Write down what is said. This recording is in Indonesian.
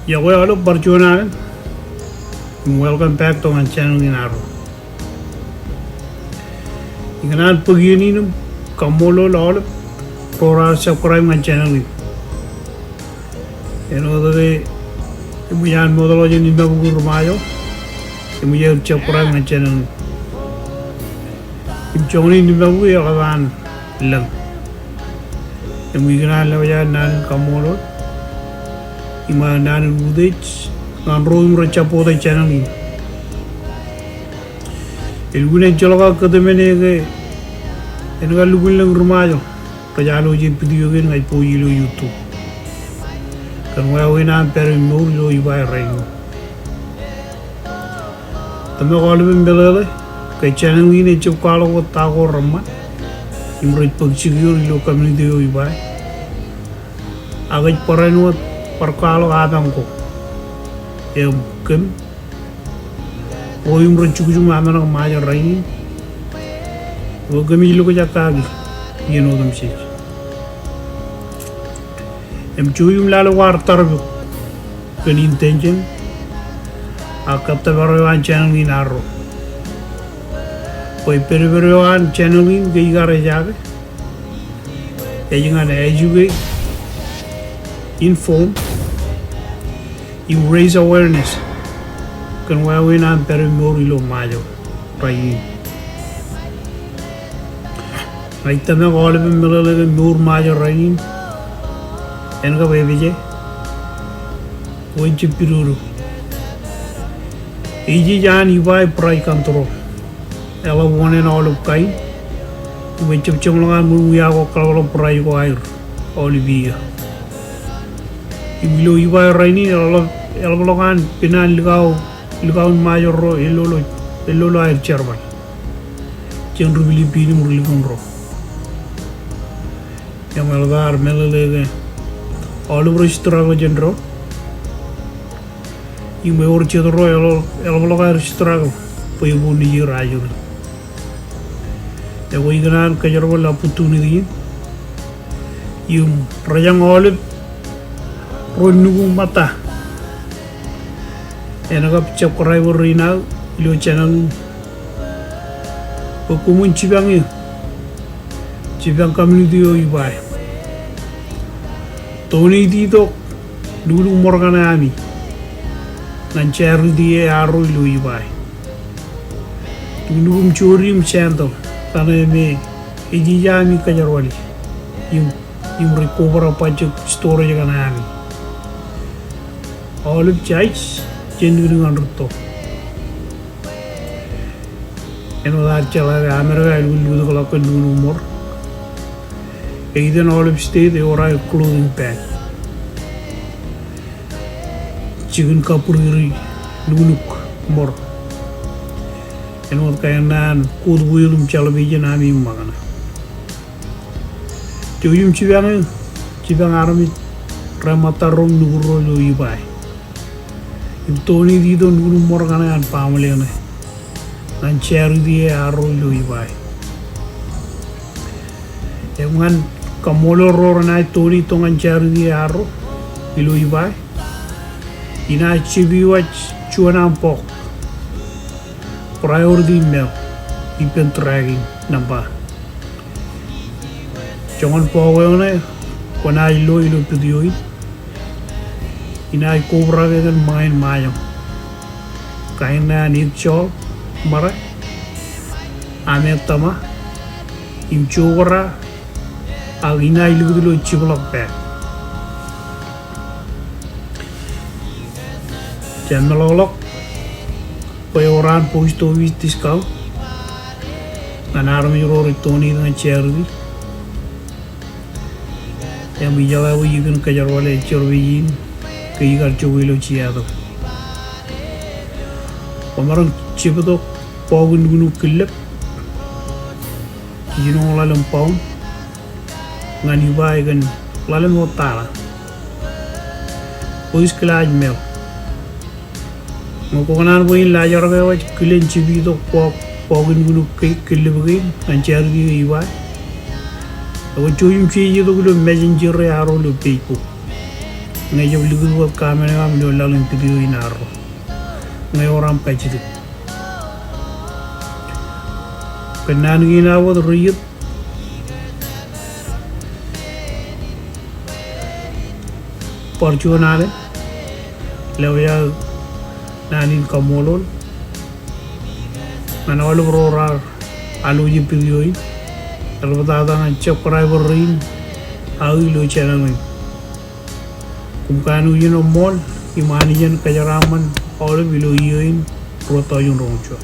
Ya gue halo perjuangan. Welcome back to my channel in Aro. Ingana begini nih kamu lo lalu program subscribe my channel ini. Tadi ibu jangan modal aja nih babu rumah yo. Ibu jangan subscribe my channel ini. Ibu jangan nih babu ya kawan lang. Ibu ingana lo aja nan kamu lo. Ima nan udej nganro imracha poda channel ini. Ilgune jologa kademene ke enga lugun lang rumajo kajalo je video gen ngai po yilo YouTube kan wa wena per no lo ibai rayo tamo galu mbelele ke channel ini chuk kalo ko ta ko ramma imroj pagchi yo lo community yo ibai agaj parano perkalo adang ko em kem o imroj chuk juma amana maja rayi o gami lo ko jakagi yeno dum shi em chuyum lalo war tarbu ken intention akapta barawan channel ni narro poi perberoan channel ni geigare jaga ejingan educate inform you raise awareness kan wa wena per mori lo majo rai rai tama gole be melale nur majo rai enga bebeje oje piruru eji jan ibai prai control ela one and all of kai we chum longa mu ya ko kalo prai ko air olivia ibilo ibai rai ni ela longan pinan ligau majo ro elolo air cherban chen rubili pini murli ro yamalgar melale all over struggle genro you may or chedro el struggle poi buni rajo e go ignan kajaro la opportunity you rajang all ronu mata enaga subscribe rina ilo channel okumun chibang community yo ibai Tony dito dulu morgana ami nanceru dia aro ilo ibai dulu chorim chando tane me eji jami kajarwali yung recover apa story kana ami all of chais jendu dengan ruto eno dar chala amera dulu kalau kan dulu umur Eden olive stay the ora clothing pack chicken kapuri lunuk mor eno kayanan kud buyulum chalabi janami magana tuyum chibang arami ramata rom nuguro lo ibai Tony dito nuguro mor kana an family ne nan cheru die aro lo ibai eman kamolo roro na Tony tongan cheru die aro ilo ibai ina chibiwa chuana pok priority mel ipen tracking namba jangan pawone kona ilo tudioi ina cobra dengan main mayo kaina ni cho mara ame tama imchora agina ilu chiblok pe Janmelolok peoran post office discount nanar mi rori Tony dengan cherry yang bijala wi kan kajarwale cherwin keigar chowilo chiado Pemaron chibudo pogun gunu kilip jinong lalam pau ngani bai gan lalam otala pois kelaj mel Mokonan boy lajar ga waj kilen chibido pogun gunu kilibgi anjargi ibai Awo choyum chi yido gulo messenger aro lo peipo ngay jab ligu buat kamera ngam do lalun video inaro ngay orang pajit kenan gina wad ruyut porcionale lewya nanin kamolol manawal brorar alu ji video in albata na subscriber rin awi lo channel mai kumkanu yun mall imani yan kajaraman all below yun roto yung roncho